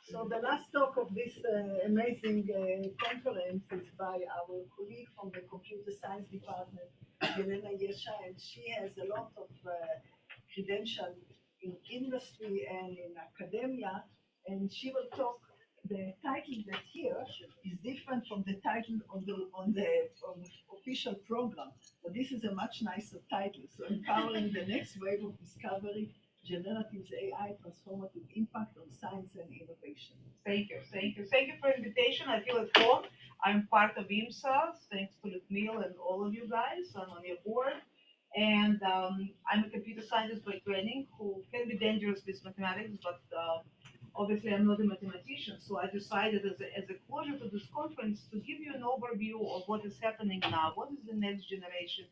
So the last talk of this amazing conference is by our colleague from the computer science department, Yelena Yesha, and she has a lot of credentials in industry and in academia, and she will talk. The title that here is different from the title on the official program, but this is a much nicer title. So empowering the next wave of discovery, generative AI, transformative impact on science and innovation. Thank you, thank you. Thank you for invitation. I feel at home. I'm part of IMSA, thanks to Ludmila and all of you guys. I'm on your board. And I'm a computer scientist by training who can be dangerous with mathematics, but obviously I'm not a mathematician. So I decided as a closure to this conference to give you an overview of what is happening now, what is the next generation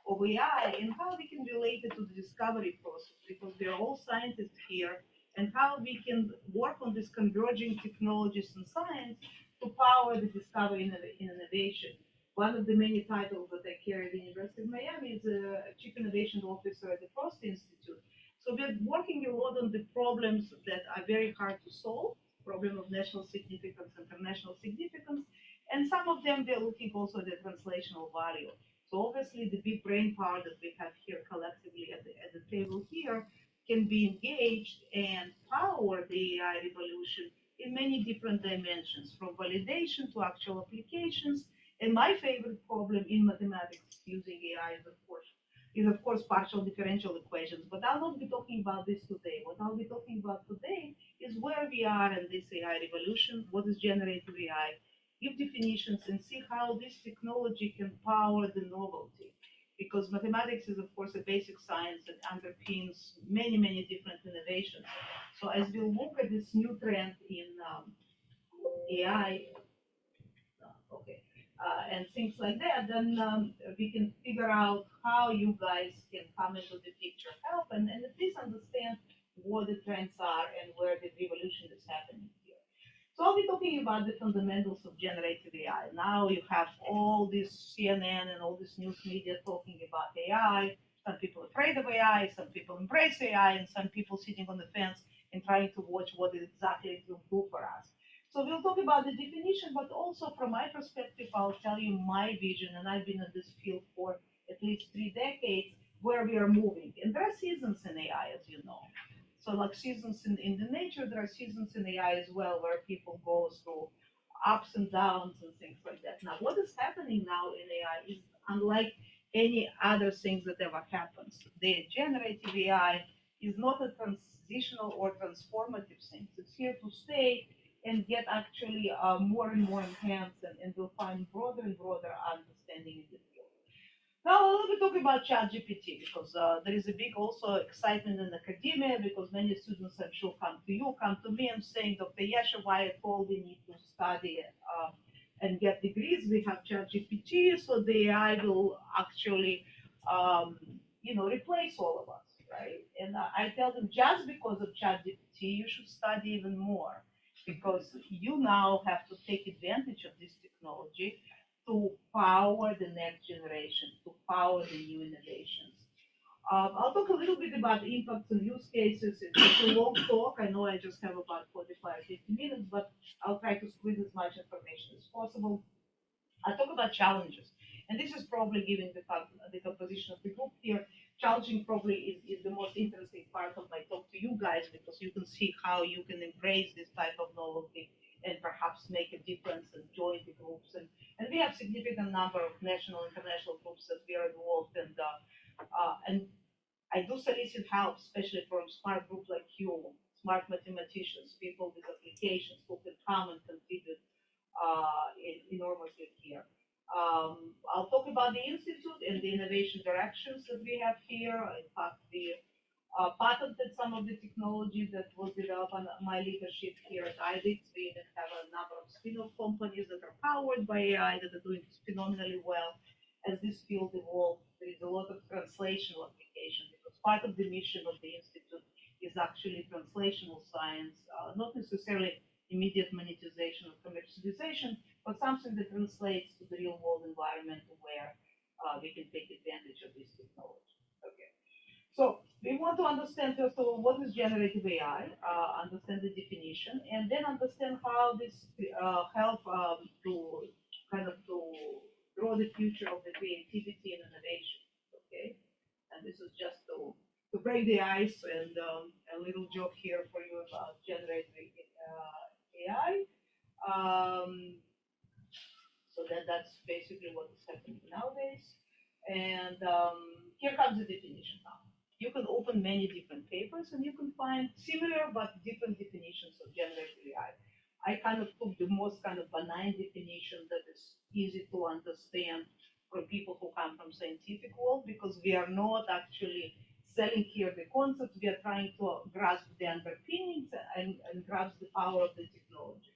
of AI, and how we can relate it to the discovery process, because we are all scientists here, and how we can work on these converging technologies in science to power the discovery and innovation. One of the many titles that I carry at the University of Miami is a Chief Innovation Officer at the Frost Institute. So we're working a lot on the problems that are very hard to solve, problem of national significance, international significance, and some of them they're looking also at the translational value. So obviously the big brain power that we have here collectively at the table here can be engaged and power the AI revolution in many different dimensions, from validation to actual applications. And my favorite problem in mathematics using AI is of course partial differential equations. But I'll not be talking about this today. What I'll be talking about today is where we are in this AI revolution, what is generative AI, give definitions and see how this technology can power the novelty. Because mathematics is of course a basic science that underpins many, many different innovations. So as we look at this new trend in AI, okay, and things like that, then we can figure out how you guys can come into the picture, help, and at least understand what the trends are and where the revolution is happening here. So I'll be talking about the fundamentals of generative AI. Now you have all this CNN and all this news media talking about AI. Some people are afraid of AI, some people embrace AI, and some people sitting on the fence and trying to watch what exactly it will do for us. So we'll talk about the definition, but also from my perspective, I'll tell you my vision, and I've been in this field for at least 3 decades, where we are moving. And there are seasons in AI, as you know. So like seasons in the nature, there are seasons in AI as well, where people go through ups and downs and things like that. Now, what is happening now in AI is unlike any other things that ever happens. The generative AI is not a transitional or transformative thing. It's here to stay and get actually more and more enhanced, and will find broader and broader understanding in the field. Now, let me talk about ChatGPT, because there is a big also excitement in academia, because many students, I'm sure, come to me and saying, Dr. Yesha, why at all we need to study and get degrees? We have ChatGPT, so the AI will actually, replace all of us, right? And I tell them, just because of ChatGPT, you should study even more, because you now have to take advantage of this technology to power the next generation, to power the new innovations. I'll talk a little bit about impacts and use cases. It's a long talk. I know I just have about 45, 50 minutes, but I'll try to squeeze as much information as possible. I'll talk about challenges. And this is probably giving the composition of the group here. Challenging probably is the most interesting part of my talk to you guys, because you can see how you can embrace this type of novelty and perhaps make a difference and join the groups. And we have significant number of national and international groups that we are involved in. And I do solicit help, especially from smart groups like you, smart mathematicians, people with applications who can come and contribute enormously here. I'll talk about the Institute and the innovation directions that we have here. In fact, we patented some of the technology that was developed on my leadership here at IDIX. We even have a number of spin-off companies that are powered by AI that are doing phenomenally well. As this field evolves, there is a lot of translational application, because part of the mission of the Institute is actually translational science, not necessarily immediate monetization or commercialization, but something that translates to the real world environment where we can take advantage of this technology. Okay. So we want to understand first of all what is generative AI, understand the definition, and then understand how this help to kind of to grow the future of the creativity and innovation. Okay, and this is just to break the ice and a little joke here for you about generative AI. Um, so that's basically what is happening nowadays. And here comes the definition now. You can open many different papers and you can find similar but different definitions of generative AI. I kind of took the most kind of benign definition that is easy to understand for people who come from scientific world because we are not actually selling here the concepts. We are trying to grasp the underpinnings and grasp the power of the technology.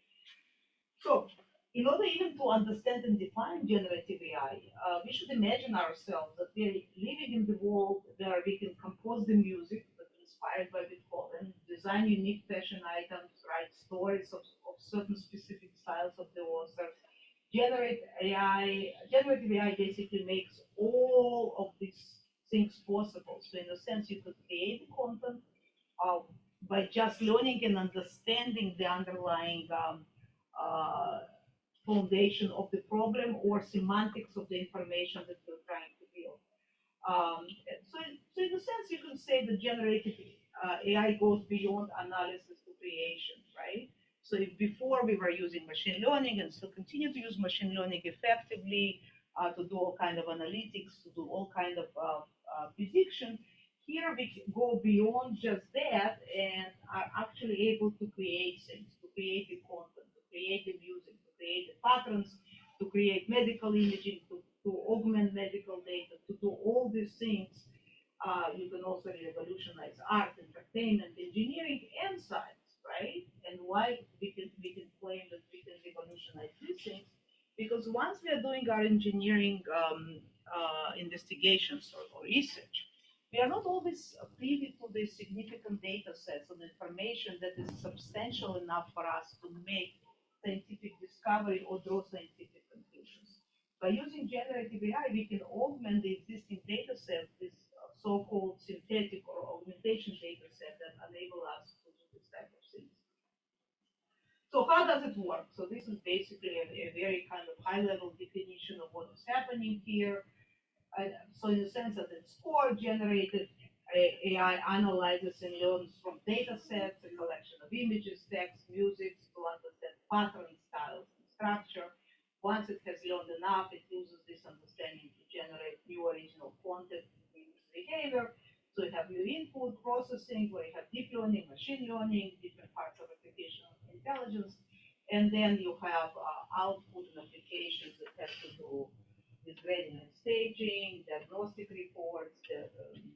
So, in order even to understand and define generative AI, we should imagine ourselves that we are living in the world where we can compose the music that's inspired by Beethoven, design unique fashion items, write stories of certain specific styles of the author. Generative AI basically makes all of these things possible. So, in a sense, you could create content uh, by just learning and understanding the underlying uh, foundation of the problem or semantics of the information that you're trying to build. So in a sense, you can say that generative AI goes beyond analysis to creation, right? So if before we were using machine learning and still continue to use machine learning effectively to do all kind of analytics, to do all kind of prediction, here we go beyond just that and are actually able to create things, to create the content, to create the music, to create the patterns, to create medical imaging, to augment medical data, to do all these things. You can also revolutionize art, entertainment, engineering, and science, right? And why we can claim that we can revolutionize these things? Because once we are doing our engineering investigations or research, we are not always privy to the significant data sets and information that is substantial enough for us to make scientific discovery or draw scientific conclusions. By using generative AI, we can augment the existing data set, this so-called synthetic or augmentation data set that enable us to do this type of things. So how does it work? So this is basically a very kind of high-level definition of what is happening here. So in the sense that it's core generated AI analyzes and learns from data sets, a collection of images, text, music to understand patterns, styles, and structure. Once it has learned enough, it uses this understanding to generate new original content and user behavior. So you have your input processing, where you have deep learning, machine learning, different parts of artificial intelligence, and then you have output and applications that have to do with grading and staging, diagnostic reports, the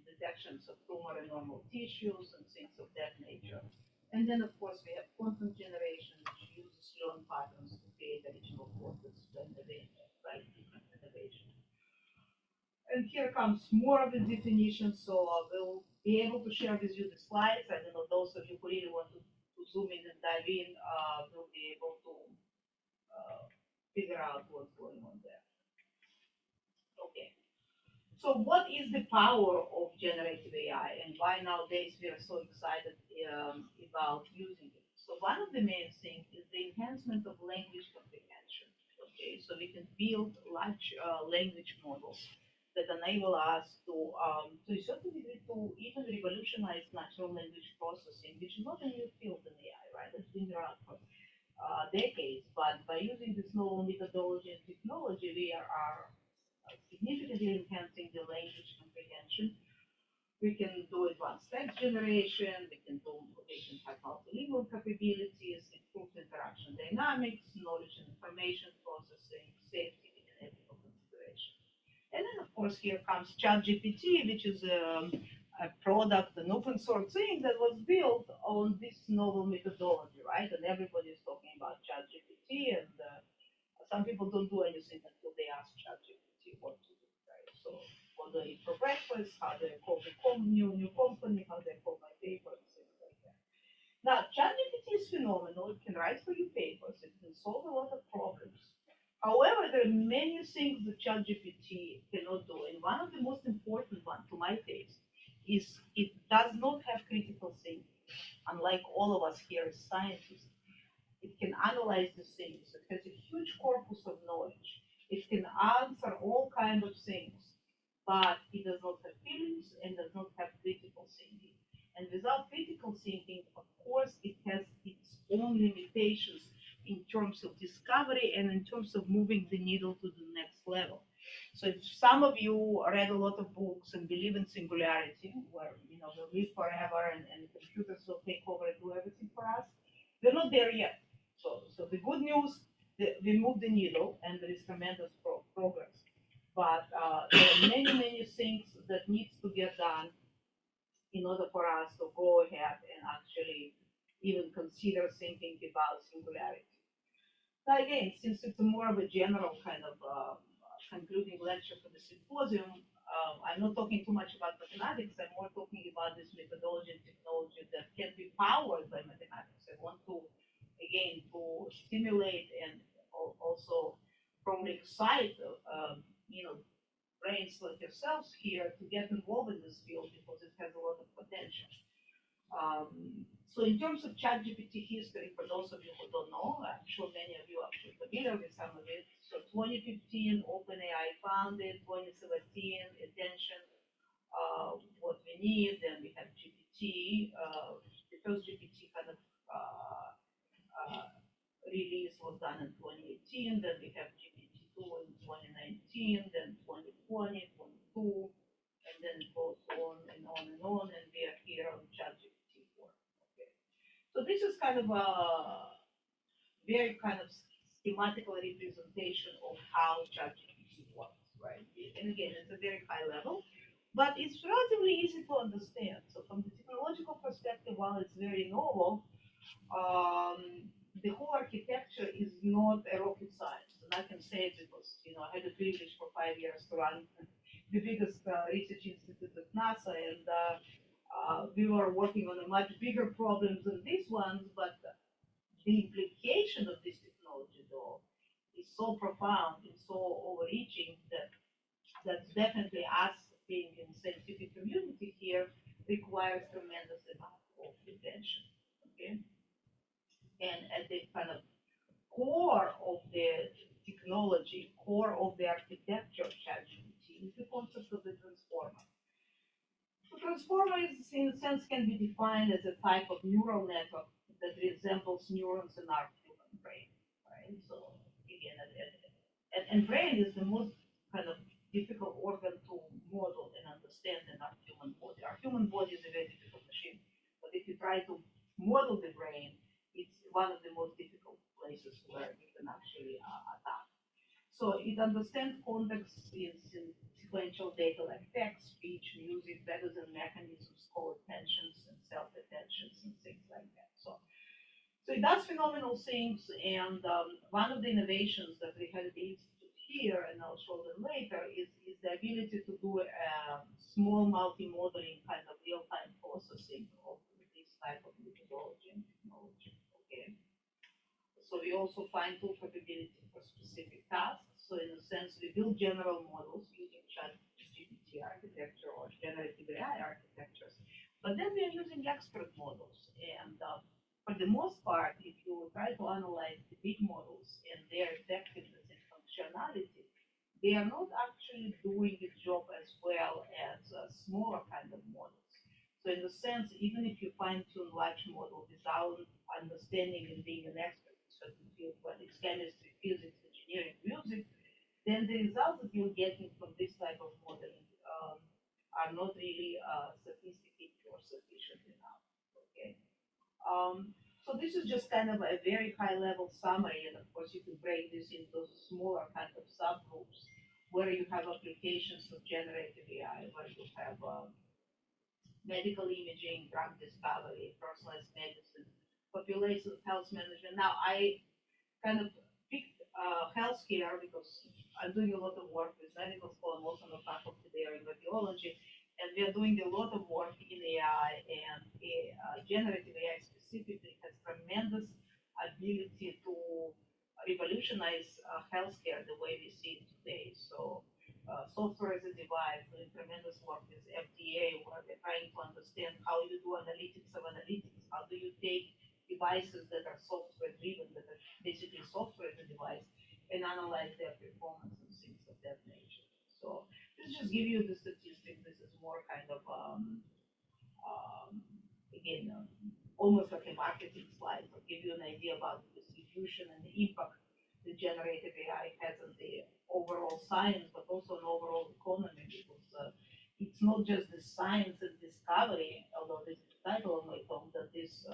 detections of tumor and normal tissues, and things of that nature. And then, of course, we have content generation, which uses learned patterns to create original content and right different innovation. And here comes more of the definition. So we'll be able to share with you the slides. I don't know, those of you who really want to zoom in and dive in will be able to figure out what's going on there. Okay. So what is the power of generative AI and why nowadays we are so excited about using it? So one of the main things is the enhancement of language comprehension. Okay, so we can build large language models that enable us to a certain degree, to even revolutionize natural language processing, which is not a new field in AI, right? It's been around for decades, but by using this novel methodology and technology, we are significantly enhancing the language comprehension. We can do advanced text generation, we can have multilingual capabilities, improve interaction dynamics, knowledge and information processing, safety, and ethical consideration. And then, of course, here comes ChatGPT, which is a product, an open source thing that was built on this novel methodology, right? And everybody is talking about ChatGPT, and some people don't do anything until they ask ChatGPT what to do, right? So what do I eat for breakfast? How do I call the new company? How do I call my paper? And things like that. Now, ChatGPT is phenomenal. It can write for you papers. It can solve a lot of problems. However, there are many things that ChatGPT cannot do, and one of the most important ones, to my taste, is it does not have critical thinking, unlike all of us here as scientists. It can analyze the things. It has a huge corpus of knowledge. It can answer all kinds of things, but it does not have feelings and does not have critical thinking. And without critical thinking, of course, it has its own limitations in terms of discovery and in terms of moving the needle to the next level. So if some of you read a lot of books and believe in singularity, where we'll live forever and computers will take over and do everything for us, we're not there yet. So the good news, we move the needle and there is tremendous progress. But there are many, many things that needs to get done in order for us to go ahead and actually even consider thinking about singularity. Now again, since it's more of a general kind of concluding lecture for the symposium, I'm not talking too much about mathematics. I'm more talking about this methodology and technology that can be powered by mathematics. I want to, again, to stimulate and also probably excite, brains like yourselves here to get involved in this field because it has a lot of potential. So in terms of ChatGPT history, for those of you who don't know, I'm sure many of you are actually familiar with some of it. So 2015, OpenAI founded, 2017, attention, what we need, then we have GPT. The first GPT kind of release was done in 2018, then we have GPT-2 in 2019, then 2020, 22, and then it goes on and on and on, and we are here on ChatGPT 4. Okay. So this is kind of a very kind of schematical representation of how ChatGPT works, right? And again, it's a very high level, but it's relatively easy to understand. So from the technological perspective, while it's very novel, the whole architecture is not a rocket science. And I can say it because, I had the privilege for 5 years to run the biggest research institute at NASA, and we were working on a much bigger problems than these ones, but the implication of this technology, though, is so profound and so overreaching that that's definitely us being in the scientific community here requires tremendous amount of attention. Okay. And at the kind of core of the technology, core of the architecture of ChatGPT is the concept of the transformer. The transformer is, in a sense, can be defined as a type of neural network that resembles neurons in our human brain, right? So again, and brain is the most kind of difficult organ to model and understand in our human body. Our human body is a very difficult machine, but if you try to model the brain, it's one of the most difficult places where you can actually attack. So it understands context in sequential data like text, speech, music better than mechanisms called attentions and self-attentions and things like that. So it does phenomenal things, and one of the innovations that we had at the institute here, and I'll show them later, is the ability to do small multi-modeling kind of real-time processing of this type of methodology and technology. Okay. So we also fine-tune capability for specific tasks. So in a sense, we build general models using ChatGPT architecture or generative AI architectures. But then we are using expert models. And for the most part, if you try to analyze the big models and their effectiveness and functionality, they are not actually doing the job as well as smaller kind of models. So in the sense, even if you fine-tune large model without understanding and being an expert in certain field, whether it's chemistry, physics, engineering, music, then the results that you're getting from this type of modeling are not really sophisticated or sufficient enough. Okay. So this is just kind of a very high-level summary, and of course you can break this into smaller kind of subgroups where you have applications of generative AI, where you have medical imaging, drug discovery, personalized medicine, population health management. Now, I kind of picked healthcare because I'm doing a lot of work with medical school. I'm also on the faculty there in radiology, and we are doing a lot of work in AI, and generative AI specifically has tremendous ability to revolutionize healthcare the way we see it today. So software as a device, doing tremendous work with FDA, where they're trying to understand how you do analytics of analytics. How do you take devices that are software driven, that are basically software as a device, and analyze their performance and things of that nature. So this just give you the statistics. This is more kind of again almost like a marketing slide, but give you an idea about the distribution and the impact the generative AI has on the overall science, but also an overall economy, because it's not just the science and discovery, although this is the title of my talk, that this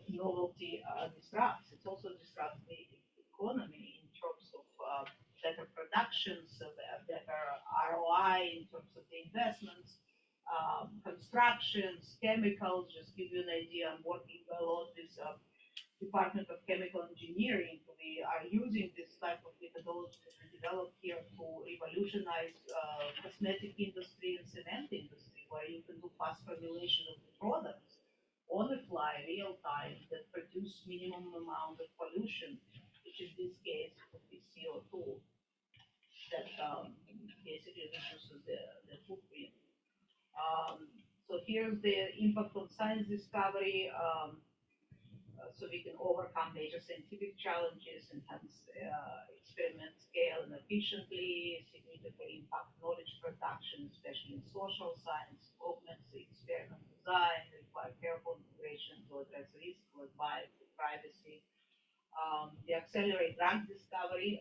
novelty disrupts. It also disrupts the economy in terms of better productions, better ROI in terms of the investments, constructions, chemicals. Just give you an idea, I'm working a lot with Department of Chemical Engineering. We are using this type of methodology that we developed here to revolutionize cosmetic industry and cement industry, where you can do fast formulation of the products on the fly, real time, that produce minimum amount of pollution, which in this case would be CO2, that basically reduces the footprint. So here's the impact on science discovery. So we can overcome major scientific challenges, enhance experiment scale and efficiently, significantly impact knowledge production, especially in social science, augments the experiment design, require careful integration to address risks like bias, privacy. They accelerate drug discovery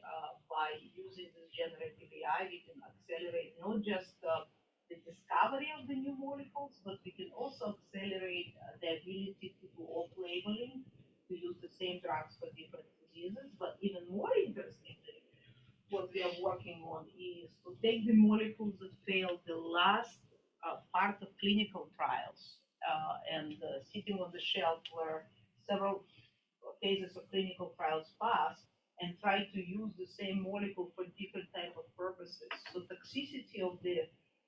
by using this generative AI. We can accelerate not just the discovery of the new molecules, but we can also accelerate the ability to do off-labeling, to use the same drugs for different diseases. But even more interestingly, what we are working on is to take the molecules that failed the last part of clinical trials and sitting on the shelf where several phases of clinical trials pass, and try to use the same molecule for different type of purposes. So toxicity of the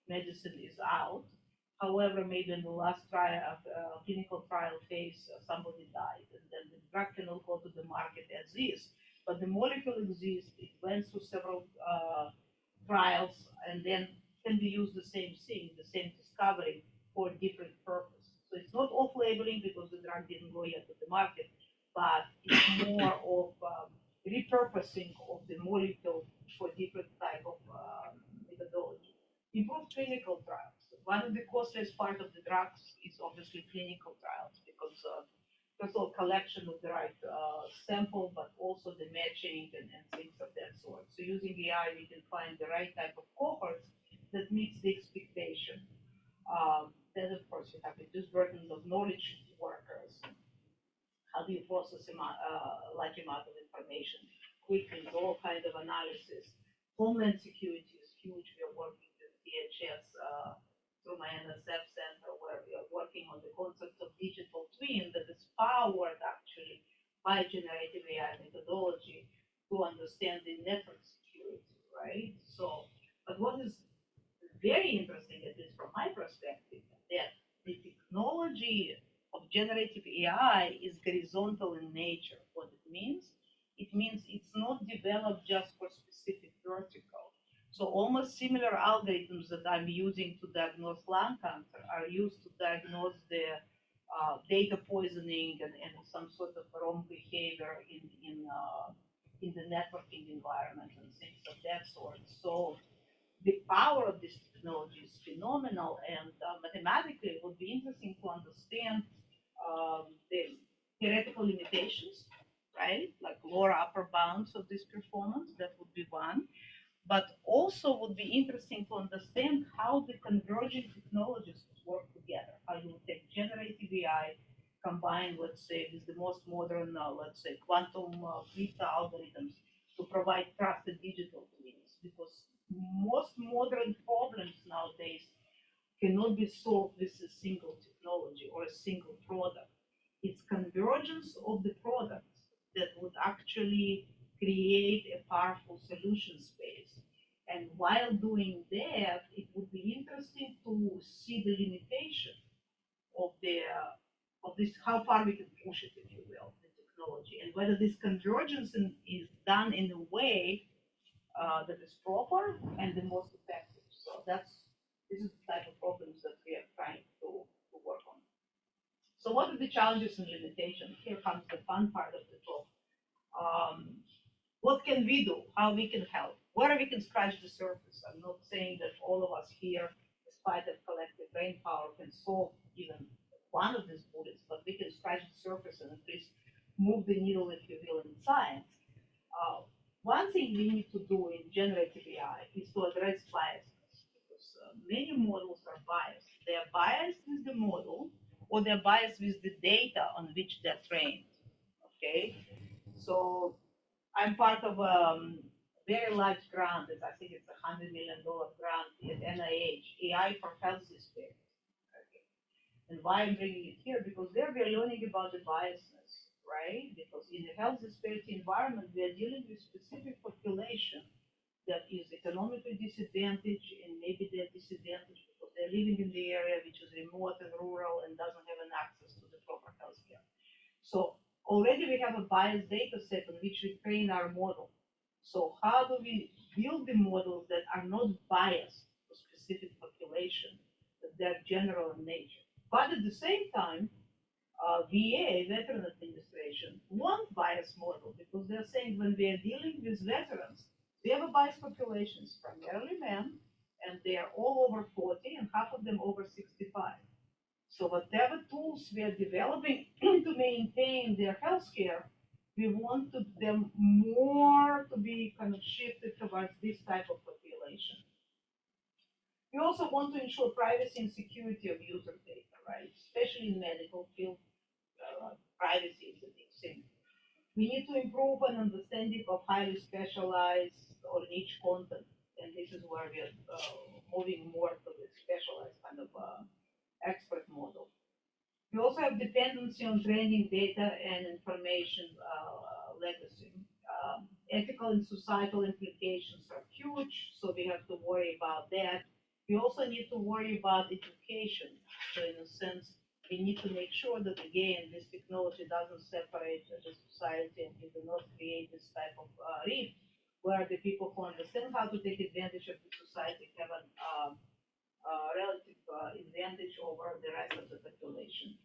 medicine is out. However, maybe in the last trial, clinical trial phase, somebody died, and then the drug cannot go to the market as is. But the molecule exists, it went through several trials, and then can be used the same thing, the same discovery for different purpose. So it's not off-labeling because the drug didn't go yet to the market, but it's more of repurposing of the molecule for different type of methodology. Improve clinical trials. One of the costliest part of the drugs is obviously clinical trials, because first of all, collection of the right sample, but also the matching and things of that sort. So using AI, we can find the right type of cohorts that meets the expectation. Then of course we have reduced burden of knowledge workers. How do you process a large amount of information quickly, all kind of analysis. Homeland security is huge. We are working with DHS through my NSF center, where we are working on the concept of digital twin that is powered actually by generative AI methodology to understand the network security, right? So, but what is very interesting, at least from my perspective, that the technology of generative AI is horizontal in nature. What it means? It means it's not developed just for specific vertical. So almost similar algorithms that I'm using to diagnose lung cancer are used to diagnose the data poisoning and some sort of wrong behavior in the networking environment and things of that sort. So the power of this technology is phenomenal, and mathematically it would be interesting to understand the theoretical limitations, right? Like lower upper bounds of this performance, that would be one. But also would be interesting to understand how the converging technologies work together. How you take generative AI combined, let's say, with the most modern, let's say, quantum crypto algorithms to provide trusted digital twins. Because most modern problems nowadays cannot be solved with a single technology or a single product. It's convergence of the products that would actually create a powerful solution space. And while doing that, it would be interesting to see the limitation of this, how far we can push it, if you will, the technology, and whether this convergence is done in a way that is proper and the most effective. So this is the type of problems that we are trying to work on. So what are the challenges and limitations? Here comes the fun part of the talk. Um, what can we do? How we can help? Where we can scratch the surface? I'm not saying that all of us here, despite that collective brain power, can solve even one of these bullets, but we can scratch the surface and at least move the needle, if you will, in science. Uh, One thing we need to do in generative AI is to address biases because many models are biased. They are biased with the model or they're biased with the data on which they're trained. Okay, so I'm part of a very large grant. I think it's $100 million grant at NIH, AI for Health Systems. Okay. And why I'm bringing it here? Because there we are learning about the biasness, right? Because in the health disparity environment, we are dealing with specific population that is economically disadvantaged and maybe they're disadvantaged because they're living in the area which is remote and rural and doesn't have an access to the proper health care. So already we have a biased data set on which we train our model. So how do we build the models that are not biased to specific population, that they're general in nature? But at the same time, VA, Veteran Administration, want biased model because they're saying when we are dealing with veterans, we have a biased population, primarily men, and they are all over 40 and half of them over 65. So whatever tools we are developing to maintain their health care, we want them more to be kind of shifted towards this type of population. We also want to ensure privacy and security of user data, right? Especially in medical field, privacy is a big thing. We need to improve an understanding of highly specialized or niche content, and this is where we are moving more to the specialized kind of expert model. We also have dependency on training data and information legacy. Ethical and societal implications are huge, so we have to worry about that. We also need to worry about education. So in a sense, we need to make sure that again, this technology doesn't separate the society and we do not create this type of rift where the people who understand how to take advantage of the society have a relative advantage over the rest of the population.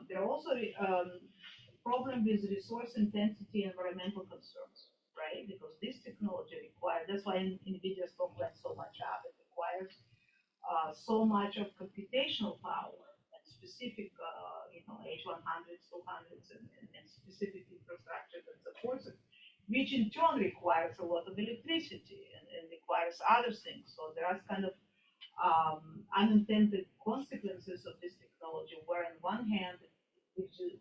There are also problem with resource intensity and environmental concerns, right? Because this technology requires, that's why NVIDIA stock went so much up. It requires so much of computational power and specific, H100s, 200s, and specific infrastructure that supports it, which in turn requires a lot of electricity and requires other things. So there are kind of unintended consequences of this technology, where on one hand, it gives you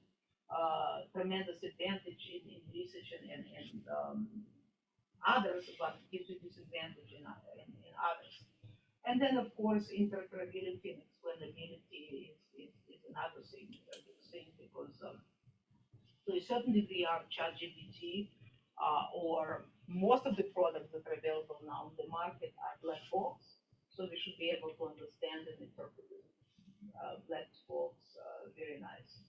tremendous advantage in research and others, but it gives you disadvantage in others. And then, of course, interoperability and explainability is another thing, a big thing, because to a certain degree, our ChatGPT or most of the products that are available now on the market are black box. So we should be able to understand and interpret black box very nice.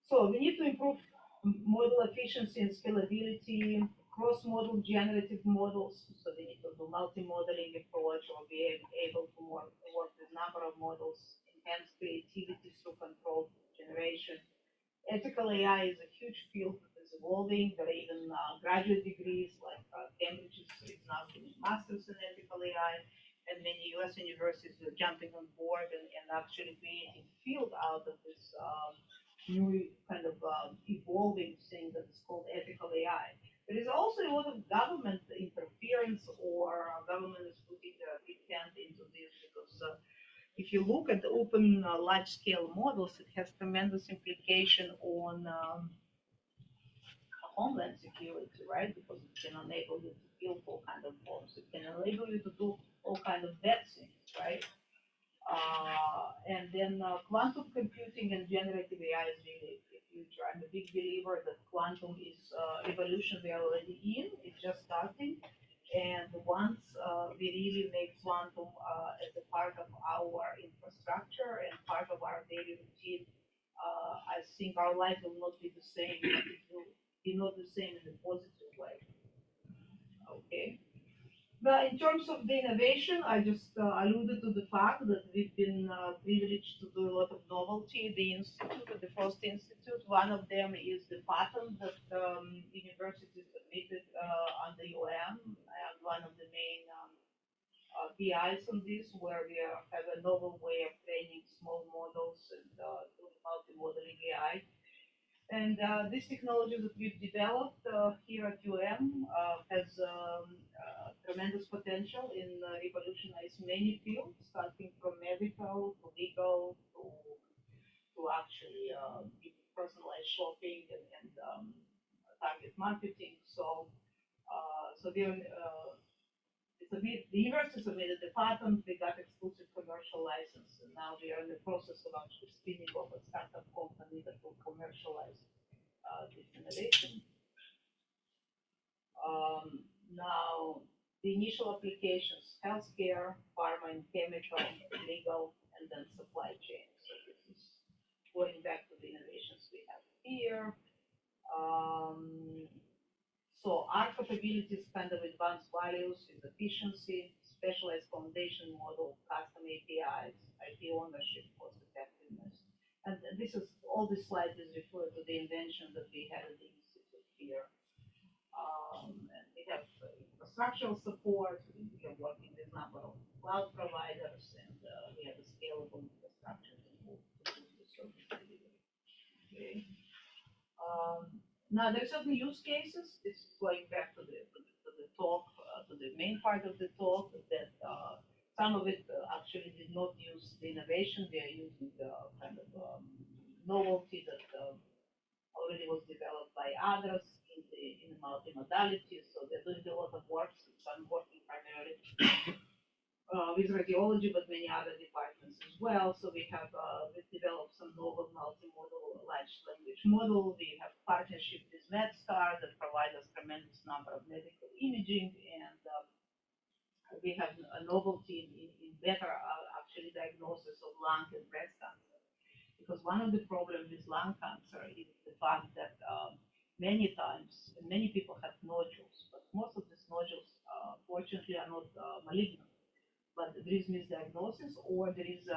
So we need to improve model efficiency and scalability, cross-model generative models. So we need to do multi-modeling approach or be able to work with number of models, enhance creativity through controlled generation. Ethical AI is a huge field that is evolving. There are even graduate degrees, like Cambridge is now doing masters in ethical AI, and many US universities are jumping on board and actually creating field out of this new kind of evolving thing that is called ethical AI. There is also a lot of government interference, or government is putting their big hand into this because if you look at the open large-scale models, it has tremendous implication on homeland security, right? Because it can enable you to build all kind of bombs. It can enable you to do all kind of bad things, right? And then quantum computing and generative AI is really the future. I'm a big believer that quantum is evolution we are already in. It's just starting. And once we really make quantum as a part of our infrastructure and part of our daily routine, I think our life will not be the same. It will be not the same in a positive way. Okay. But in terms of the innovation, I just alluded to the fact that we've been privileged to do a lot of novelty at the institute, at the first institute. One of them is the patent that universities submitted on the UM, and one of the main PIs on this, where we have a novel way of training small models and doing multimodal AI. And this technology that we've developed here at UM has tremendous potential in revolutionize many fields, starting from medical to legal to actually personalized shopping and target marketing. So, the university submitted the patent, we got exclusive commercial license, and now we are in the process of actually spinning off a startup company that will commercialize this innovation. Now, the initial applications, healthcare, pharma and chemical, legal, and then supply chain. So this is going back to the innovations we have here. So our capabilities kind of advanced values is efficiency, specialized foundation model, custom APIs, IP ownership, cost effectiveness. And this is, all these slides is referred to the invention that we had at the institute here. And we have infrastructural support, we are working with a number of cloud providers, and we have a scalable infrastructure to move to the service delivery. Okay. Now, there's certain use cases. This is going back to the talk, to the main part of the talk, that some of it actually did not use the innovation. They are using the kind of novelty that already was developed by others in the multimodality. So they're doing a lot of work. So I'm working primarily with radiology, but many other departments as well. So we have we've developed some novel multimodal large language model. We have partnership with MedStar that provide us tremendous number of medical imaging, and we have a novelty in better actually diagnosis of lung and breast cancer. Because one of the problems with lung cancer is the fact that many times many people have nodules, but most of these nodules fortunately are not malignant. But there is misdiagnosis, or there is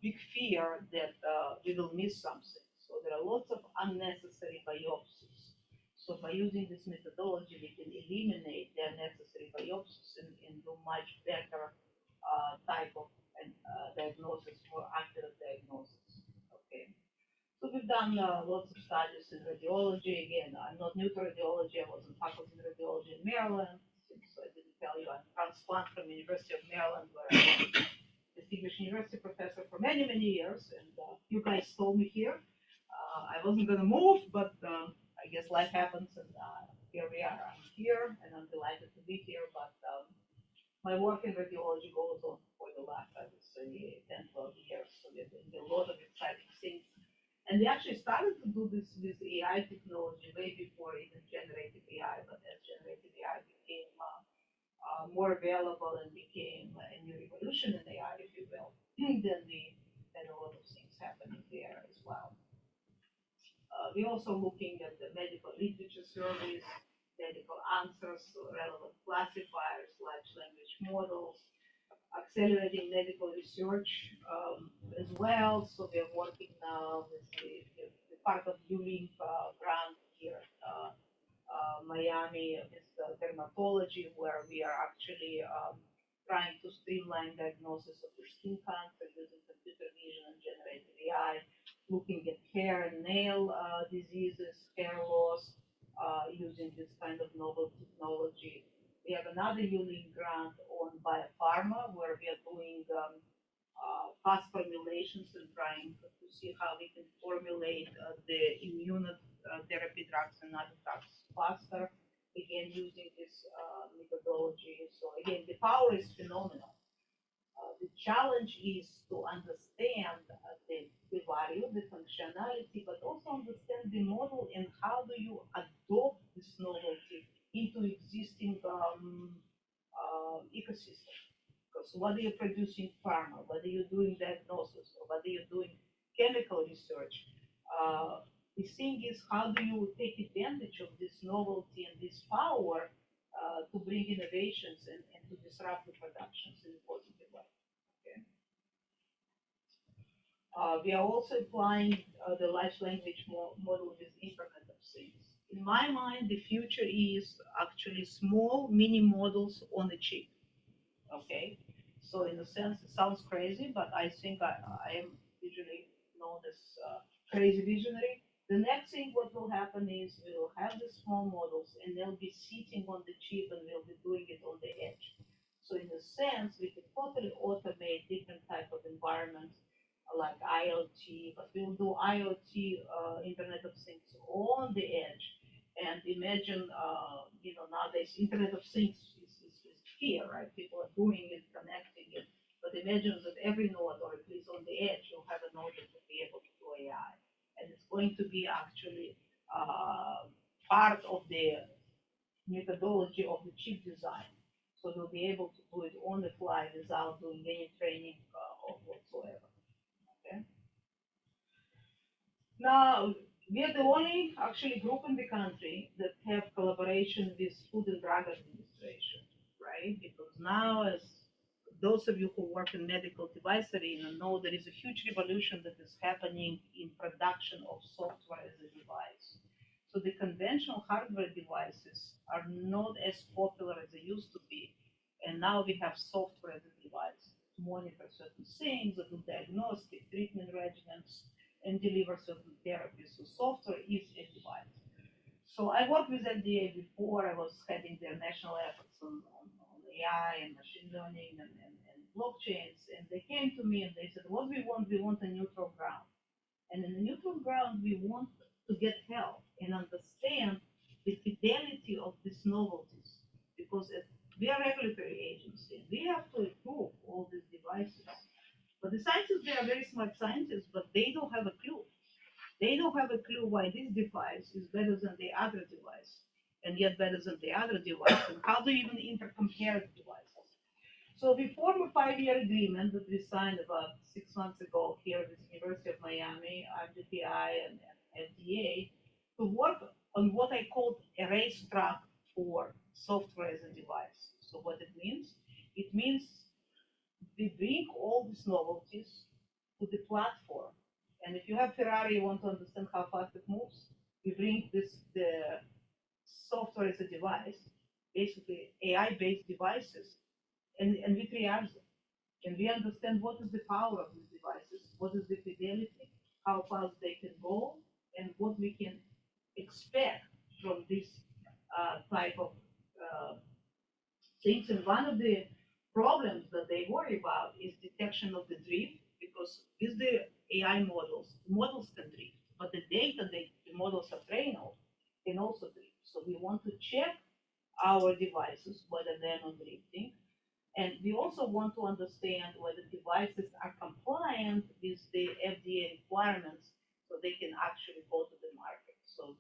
big fear that we will miss something. So there are lots of unnecessary biopsies. So by using this methodology, we can eliminate the unnecessary biopsies and do much better type of diagnosis, more accurate diagnosis. Okay. So we've done lots of studies in radiology. Again, I'm not new to radiology. I was in faculty in radiology in Maryland. So I didn't tell you I'm transplant from University of Maryland, where I was distinguished university professor for many, many years. And you guys saw me here. I wasn't going to move, but I guess life happens, and here we are. I'm here, and I'm delighted to be here. But my work in radiology goes on for the last, I would say, 10, 12 years. So we're doing a lot of exciting things. And we actually started to do this with AI technology way before even generative AI, but as generative AI became more available and became a new revolution in AI, if you will, then we had a lot of things happening there as well. We're also looking at the medical literature surveys, medical answers, relevant classifiers, large language models, accelerating medical research as well. So we're working now with the part of ULINK grant here at Miami is dermatology, where we are actually trying to streamline diagnosis of the skin cancer using computer vision and generative AI, looking at hair and nail diseases, hair loss, using this kind of novel technology. We have another ULINK grant on biopharma, where we are doing fast formulations and trying to see how we can formulate the immunotherapy drugs and other drugs faster, again, using this methodology. So again, the power is phenomenal. The challenge is to understand the value, the functionality, but also understand the model and how do you adopt this novelty into existing ecosystem. Because whether you're producing pharma, whether you're doing diagnosis, or whether you're doing chemical research, the thing is, how do you take advantage of this novelty and this power bring innovations and to disrupt the productions in a positive way. Okay. We are also applying the large language model with Internet of Things. In my mind, the future is actually small mini models on the chip. Okay, so in a sense, it sounds crazy, but I think I am usually known as crazy visionary. The next thing what will happen is we will have the small models and they'll be sitting on the chip and we'll be doing it on the edge. So in a sense, we can totally automate different type of environments like IoT, but we'll do IoT, Internet of Things on the edge. And imagine, nowadays Internet of Things is here, right? People are doing it, connecting it. But imagine that every node, or at least on the edge, you'll have a node that will be able to do AI. And it's going to be actually part of the methodology of the chip design. So they'll be able to do it on the fly without doing any training of whatsoever. Okay. Now, we are the only actually group in the country that have collaboration with Food and Drug Administration, right? Because now, as those of you who work in medical device arena know, there is a huge revolution that is happening in production of software as a device. So the conventional hardware devices are not as popular as they used to be. And now we have software as a device to monitor certain things, that do diagnostic, treatment regimens, and deliver certain therapies. So software is a device. So I worked with FDA before. I was heading their national efforts on AI and machine learning and blockchains. And they came to me and they said, what we want a neutral ground. And in the neutral ground, we want to get help and understand the fidelity of these novelties. Because we are a regulatory agency, we have to approve all these devices. But the scientists, they are very smart scientists, but they don't have a clue. They don't have a clue why this device is better than the other device, and yet better than the other device, and how do you even intercompare the devices. So we formed a 5-year agreement that we signed about 6 months ago here at the University of Miami, RGPI, and FDA, to work on what I called a racetrack for software as a device. So what it means we bring all these novelties to the platform. And if you have Ferrari, you want to understand how fast it moves, we bring the software as a device, basically AI-based devices, and we triage them. And we understand what is the power of these devices, what is the fidelity, how fast they can go, and what we can expect from this type of things. And one of the problems that they worry about is detection of the drift, because with the AI models can drift, but the data the models are trained on can also drift. So we want to check our devices whether they're not drifting, and we also want to understand whether devices are compliant with the FDA requirements, so they can actually go to the market. So,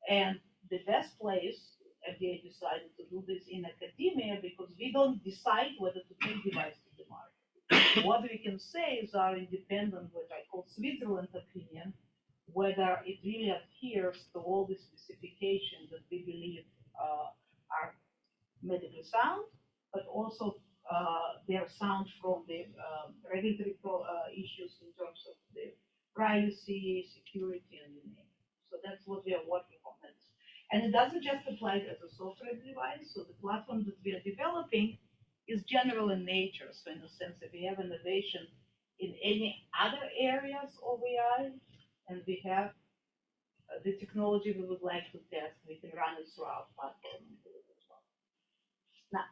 and the best place FDA decided to do this in academia, because we don't decide whether to take device to the market. What we can say is our independent, what I call Switzerland opinion, whether it really adheres to all the specifications that we believe are medically sound, but also they are sound from the regulatory issues in terms of the privacy, security, and you name it. So that's what we are working on. And it doesn't just apply as a software device. So the platform that we are developing is general in nature. So in the sense that we have innovation in any other areas of AI, and we have the technology we would like to test, we can run it through our platform and do it as well. Now,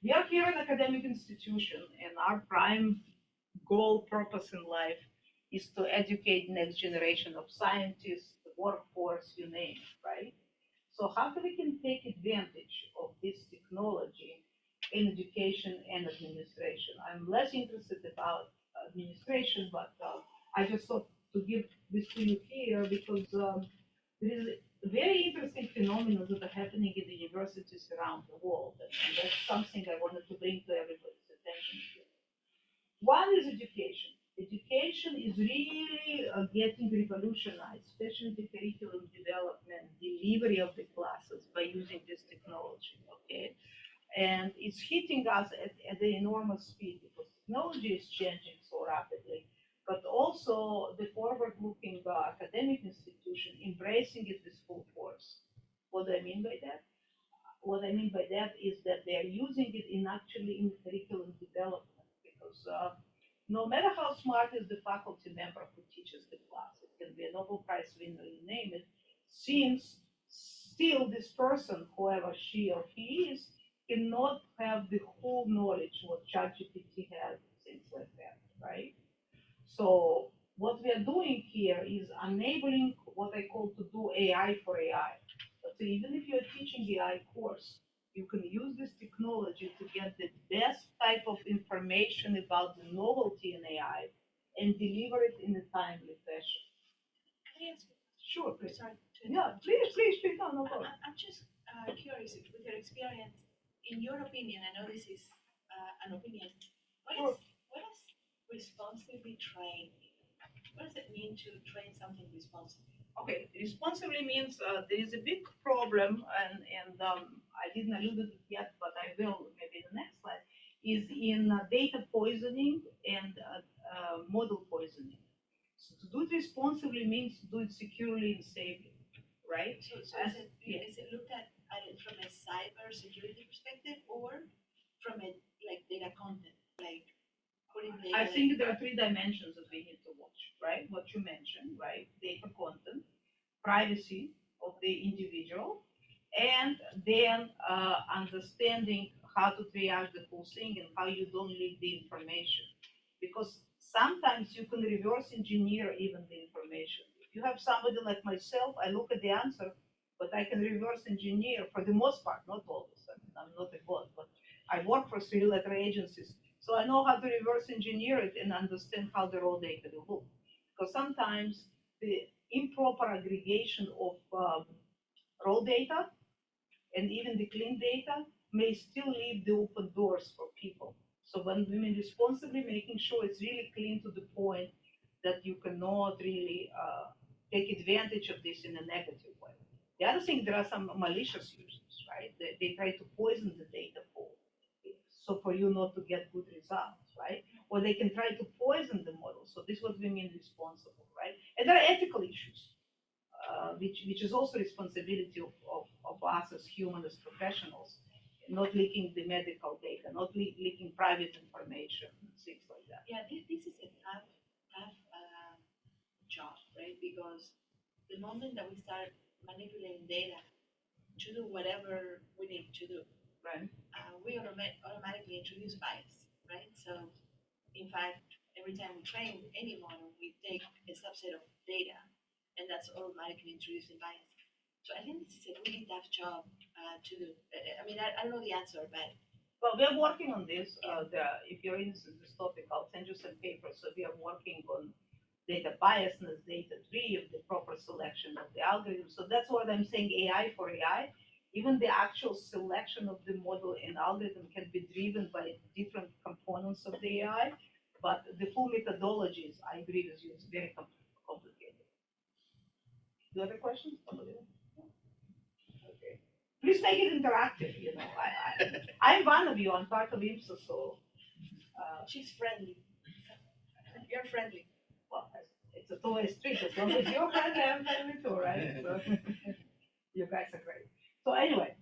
we are here an academic institution, and our prime goal, purpose in life is to educate next generation of scientists, the workforce, you name it, right? So how we can take advantage of this technology in education and administration? I'm less interested about administration, but I just thought to give this to you here because there is a very interesting phenomena that are happening in the universities around the world, and that's something I wanted to bring to everybody's attention here. One is education. Education is really getting revolutionized, especially the curriculum development, delivery of the classes by using this technology. Okay, And it's hitting us at an enormous speed because technology is changing so rapidly, but also the forward-looking academic institution embracing it with full force. What do I mean by that? What I mean by that is that they are using it in actually in curriculum development because no matter how smart is the faculty member who teaches the class, it can be a Nobel Prize winner, you name it, seems still this person, whoever she or he is, cannot have the whole knowledge what ChatGPT has, things like that, right? So what we are doing here is enabling what I call to do AI for AI. So even if you're teaching AI course, you can use this technology to get the best type of information about the novelty in AI and deliver it in a timely fashion. Can I ask you? Sure, please. Sorry. Yeah, please, no problem. I'm just curious with your experience. In your opinion, I know this is an opinion. Sure. What is responsibly trained? What does it mean to train something responsibly? Okay, responsibly means there is a big problem, and I didn't allude to it yet, but I will maybe in the next slide, is in data poisoning and model poisoning. So to do it responsibly means to do it securely and safely, right? So Yeah. is it looked at it from a cyber security perspective or from a like data content, like putting data? I think there are three dimensions that we need to watch, right? What you mentioned, right? Data content, privacy of the individual, and then understanding how to triage the whole thing and how you don't leak the information. Because sometimes you can reverse engineer even the information. If you have somebody like myself, I look at the answer, but I can reverse engineer for the most part, not always. I mean, I'm not a god, but I work for three-letter agencies. So I know how to reverse engineer it and understand how the raw data will look. Because sometimes the improper aggregation of raw data and even the clean data may still leave the open doors for people. So when we mean responsibly, making sure it's really clean to the point that you cannot really take advantage of this in a negative way. The other thing, there are some malicious users, right? They try to poison the data pool, so for you not to get good results, right? Or they can try to poison the model. So this is what we mean responsible, right? And there are ethical issues, which is also responsibility of us as humans, as professionals, not leaking the medical data, not leaking private information, things like that. Yeah, this is a tough job, right? Because the moment that we start manipulating data to do whatever we need to do, Right. We automatically introduce bias, right? So, in fact, every time we train any model, we take a subset of data, and that's automatically introducing bias. So I think this is a really tough job to do. I mean, I don't know the answer, but Well, we are working on this. If you're interested in this topic, I'll send you some papers. So we are working on data biasness, data tree of the proper selection of the algorithm. So that's what I'm saying, AI for AI. Even the actual selection of the model and algorithm can be driven by different components of the AI, but the full methodologies, I agree with you, it's very complicated. Do you have a question? Somebody else? Okay. Please make it interactive, you know. I'm one of you, I'm part of IMSA, so she's friendly. You're friendly. well, it's a two-way street. As long as you're friendly, I'm friendly too, right? So, you guys are great. So anyway,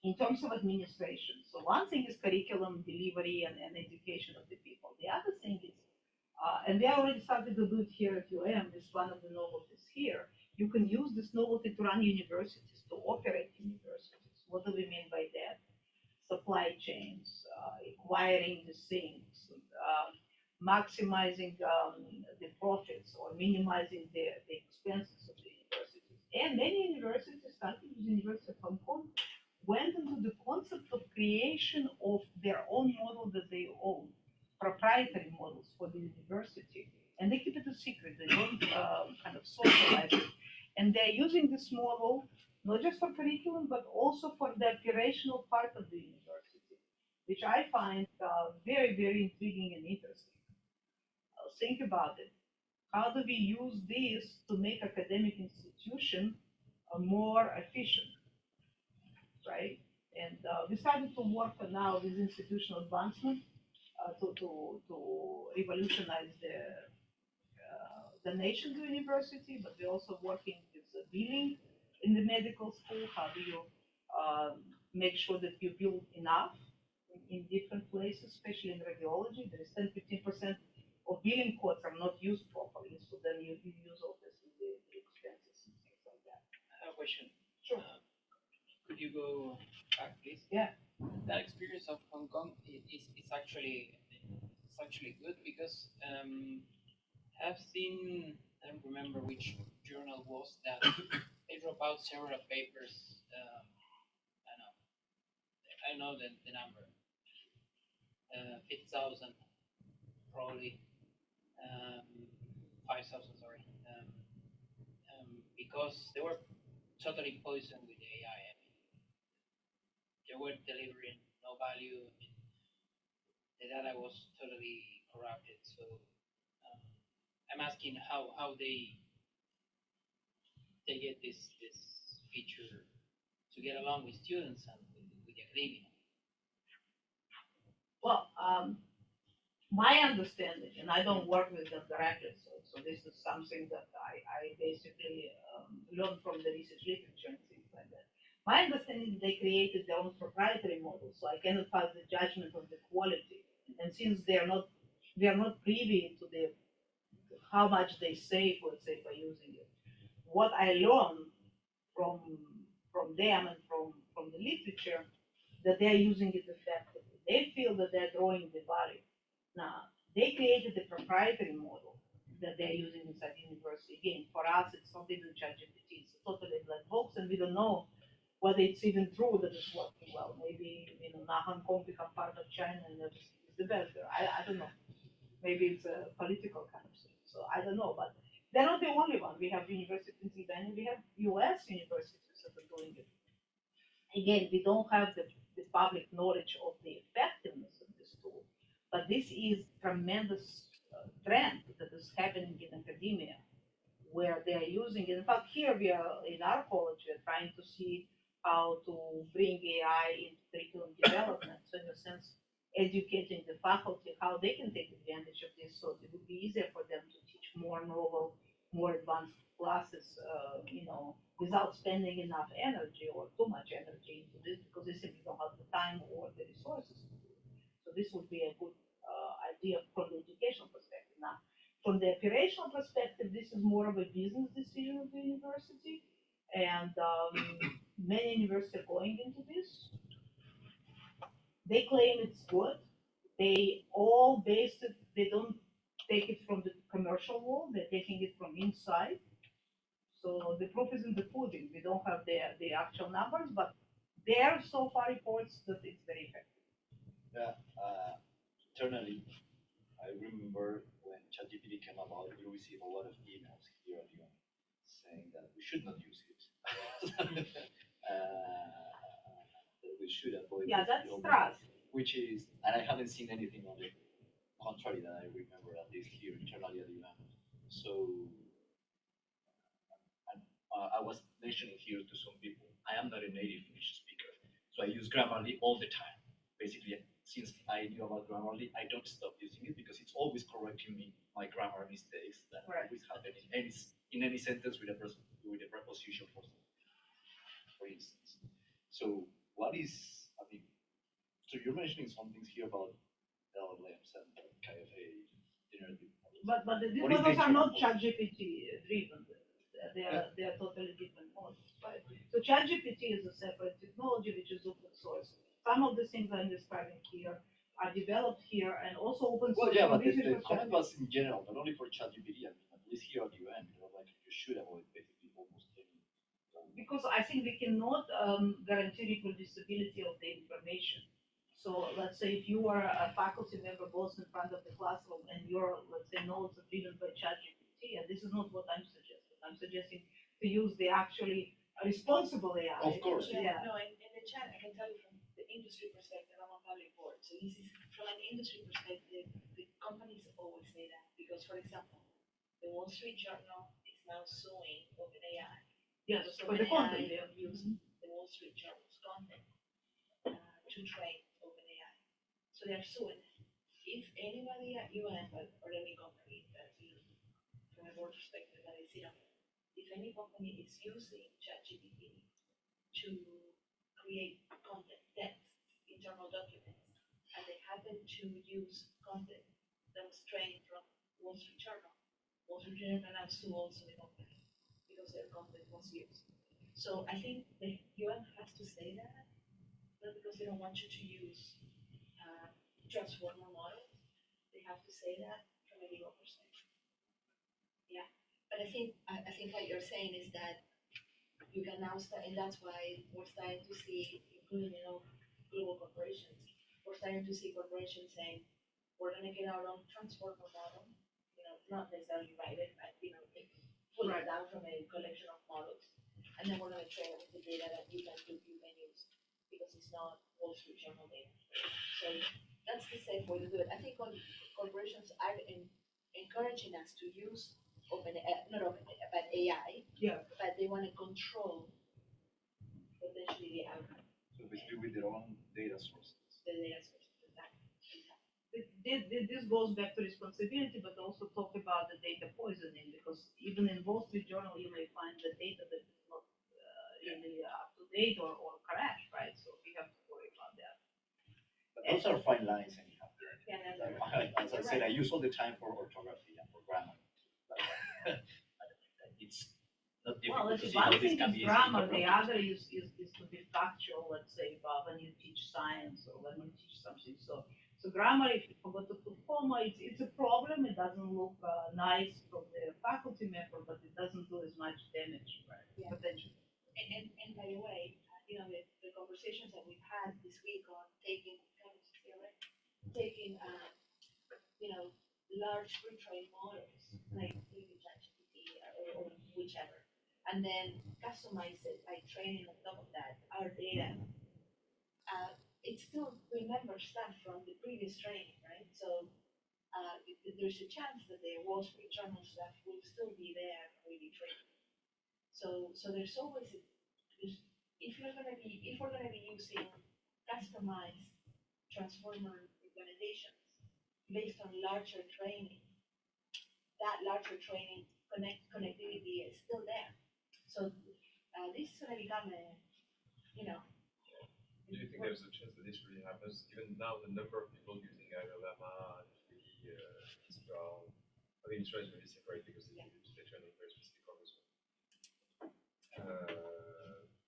in terms of administration, so one thing is curriculum delivery and education of the people. The other thing is, and we already started to do it here at UM, it's one of the novelties here. You can use this novelty to run universities, to operate universities. What do we mean by that? Supply chains, acquiring the things, maximizing the profits or minimizing the expenses of the universities. And many universities, starting with the University of Hong Kong, went into the concept of creation of their own model that they own, proprietary models for the university. And they keep it a secret, they don't kind of socialize it. And they're using this model not just for curriculum, but also for the operational part of the university, which I find very, very intriguing and interesting. Think about it. How do we use this to make academic institution more efficient, right? And we started to work now with institutional advancement to revolutionize the nation's university, but we're also working with the billing in the medical school. How do you make sure that you build enough in different places, especially in radiology? There is 10-15% of billing codes are not used properly, so then you use obviously the expenses and things like that. I have a question. Sure. Could you go back, please? Yeah. That experience of Hong Kong is actually good because I've seen, I don't remember which journal was that they drop out several papers. I know the number, 50,000 probably, 5,000 sorry, because they were totally poisoned with AI. I mean, they were delivering no value. I mean, the data was totally corrupted. So I'm asking how they get this feature to get along with students and with academia. Well, my understanding, and I don't work with them directly, so this is something that I basically learned from the research literature and things like that. My understanding is they created their own proprietary model, so I cannot pass the judgment of the quality. And since we are not privy to the how much they save, let's say, by using it. What I learned from them and from the literature that they're using it effectively. They feel that they're drawing the value. Now, they created a proprietary model that they're using inside the university. Again, for us, it's not even ChatGPT. It's a totally black box, and we don't know whether it's even true that it's working well. Maybe, now Hong Kong become part of China and everything is the best there. I don't know. Maybe it's a political kind of thing. So I don't know, but they're not the only one. We have universities in Pennsylvania, we have US universities that are doing it. Again, we don't have the public knowledge of the effectiveness of this tool, but this is tremendous trend that is happening in academia where they are using it. In fact, here we are in our college, we are trying to see how to bring AI into curriculum development. So in a sense, educating the faculty how they can take advantage of this, so it would be easier for them to teach more novel, more advanced classes, without spending enough energy or too much energy into this because they simply don't have the time or the resources to do it. So this would be a good idea from the educational perspective. Now, from the operational perspective, this is more of a business decision of the university, and many universities are going into this. They claim it's good. They all based it, they don't take it from the commercial world, they're taking it from inside. So the proof is in the pudding. We don't have the actual numbers, but there are so far reports that it's very effective. Yeah, internally, I remember when ChatGPT came about, we received a lot of emails here at UN saying that we should not use it. That we should avoid Yeah, it, that's trust. which is, and I haven't seen anything on the contrary that I remember, at least here internally at UN. So, and, I was mentioning here to some people, I am not a native English speaker, so I use Grammarly all the time. Basically, since I knew about Grammarly, I don't stop using it because it's always correcting me my grammar mistakes that Right. always happen in any sentence with a preposition, for instance. So, what is, I mean, so you're mentioning some things here about LLMs and KFA generative models. But these What is models the are not example? ChatGPT driven. They are totally different models, right? So ChatGPT is a separate technology which is open source. Some of the things I'm describing here are developed here and also open Well, source. yeah, from but the research comment perspective. was in general, not only for ChatGPT. I mean, at least here at UN, like you should avoid basically almost any. Because I think we cannot guarantee reproducibility of the information. So let's say if you are a faculty member both in front of the classroom and your, let's say, notes are driven by ChatGPT, and this is not what I'm suggesting. I'm suggesting to use the actually responsible AI. Of course. Yeah. No, in the chat, I can tell you from the industry perspective, I'm on public board. So this is from an industry perspective, the companies always say that. Because, for example, the Wall Street Journal is now suing OpenAI. Yes, So for the content they OpenAI have used used. the Wall Street Journal's content. to train OpenAI. So they're suing. If anybody at UN or any company that from a board perspective that I sit on, if any company is using ChatGPT to create content, text, internal documents, and they happen to use content that was trained from Wall Street Journal can now sue also the company because their content was used. So I think the UN has to say that, not because they don't want you to use transformer models, they have to say that from a legal perspective. Yeah, but I think what you're saying is that you can now start, and that's why we're starting to see, including global corporations, we're starting to see corporations saying we're going to get our own transformer model, not necessarily write it, but pull it down from a collection of models, and then we're going to train it with the data that you can use because it's not Wall Street Journal data. So that's the safe way to do it. I think corporations are encouraging us to use not OpenAI, but AI. Yeah. But they want to control potentially the outcome. So basically with their own data sources. The data sources, exactly. This goes back to responsibility, but also talk about the data poisoning, because even in Wall Street Journal, you may find the data that is not really up to date or correct, right? So we have to worry about that. But those are fine lines anyhow. Yeah, As I said, I use all the time for orthography and for grammar. It's not Well, difficult to it's see how one this thing can is be grammar, easily the other is to be factual, let's say, about when you teach science or when you teach something. So grammar, if you forgot to put comma, it's a problem. It doesn't look nice from the faculty member, but it doesn't do as much damage, right? Yeah. Potentially. And by the way, the conversations that we've had this week on taking large pre-trained models, like maybe ChatGPT or whichever, and then customize it by training on top of that our data. It still remembers stuff from the previous training, right? So there's a chance that the Wall Street Journal stuff will still be there really trained. So there's always if we're gonna be using customized transformer implementations based on larger training, that larger training connectivity is still there. So this is gonna become Do you think there's a chance that this really happens? Given now the number of people using Yelena, Mistral, I think Mistral is really separate because they train on very specific code as well.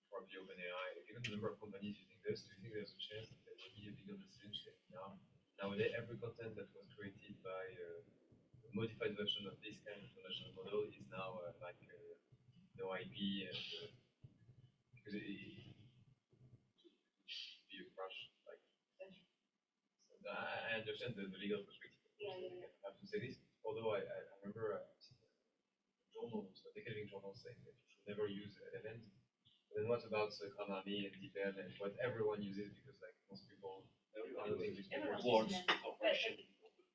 Probably OpenAI, given the number of companies using this, do you think there's a chance that there will be a bigger decision nowadays every content that was created by a modified version of this kind of foundational model is now no IP and because it be a crash like. So I understand the legal perspective. I have to say this, although I remember journals, academic journals saying that you should never use LLMs. But then what about Konami and DeepL and what everyone uses because like most people. Everyone uses Everyone words, uses them. corporation.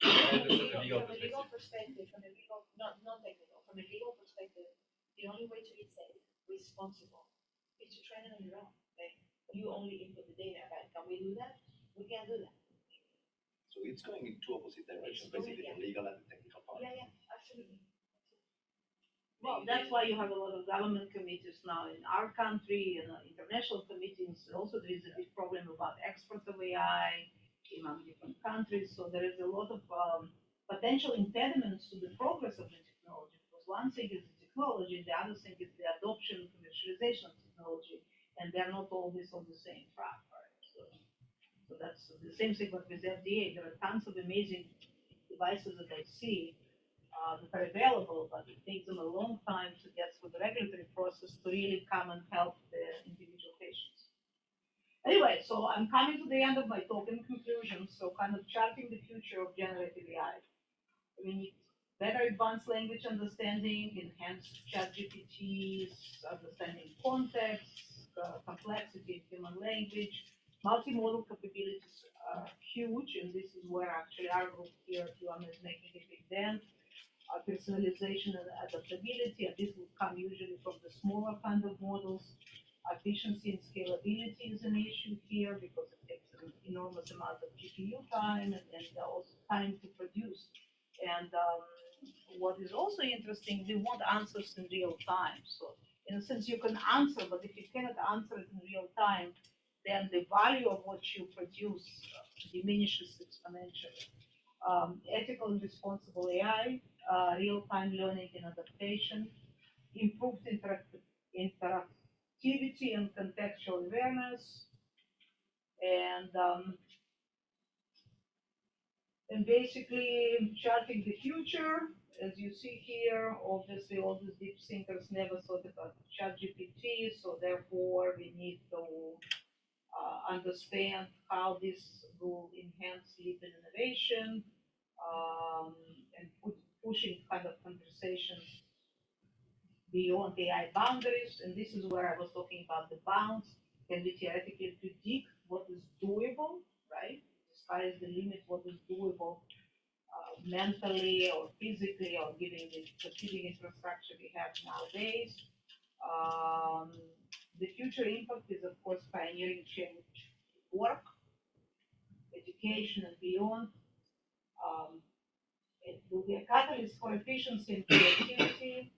From a legal perspective, not technical, from a legal perspective, the only way to be safe, responsible, is to train it on your own. Okay? You only input the data, but can we do that? We can't do that. So it's going in two opposite directions, basically the legal and the technical part. Yeah, absolutely. Well, that's why you have a lot of government committees now in our country and international committees. Also, there is a big problem about export of AI among different countries. So there is a lot of potential impediments to the progress of the technology. Because one thing is the technology, the other thing is the adoption and commercialization of technology, and they're not always on the same track, right? So that's the same thing with FDA. There are tons of amazing devices that I see that are available, but it takes them a long time to get through the regulatory process to really come and help the individual patients. Anyway, so I'm coming to the end of my talk in conclusion, so kind of charting the future of generative AI. We need better advanced language understanding, enhanced ChatGPT's understanding context, complexity in human language. Multimodal capabilities are huge, and this is where actually our group here at UM is making a big dent. Personalization and adaptability, and this would come usually from the smaller kind of models. Efficiency and scalability is an issue here because it takes an enormous amount of GPU time and also time to produce. And what is also interesting, we want answers in real time. So in a sense, you can answer, but if you cannot answer it in real time, then the value of what you produce diminishes exponentially. Ethical and responsible AI, real-time learning and adaptation, improved interactivity and contextual awareness, and basically charting the future. As you see here, obviously all these deep thinkers never thought about ChatGPT, so therefore we need to understand how this will enhance sleep and innovation, and pushing kind of conversations beyond AI boundaries. And this is where I was talking about the bounds. Can we theoretically predict what is doable, right? The sky is the limit, what is doable mentally or physically, or given the computing infrastructure we have nowadays. The future impact is, of course, pioneering change work, education, and beyond. It will be a catalyst for efficiency and creativity.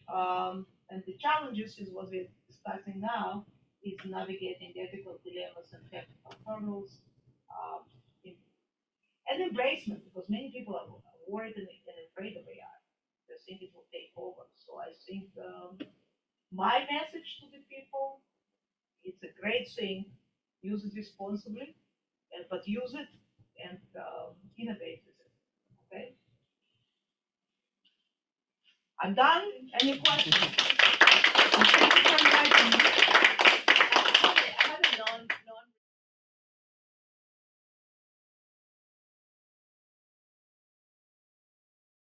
And the challenges is what we're discussing now is navigating ethical dilemmas and technical hurdles, and embracement, because many people are worried and afraid of AI. They think it will take over. So I think my message to the people, it's a great thing, use it responsibly, but use it and innovate with it, okay? I'm done. Any questions? Thank you for inviting me.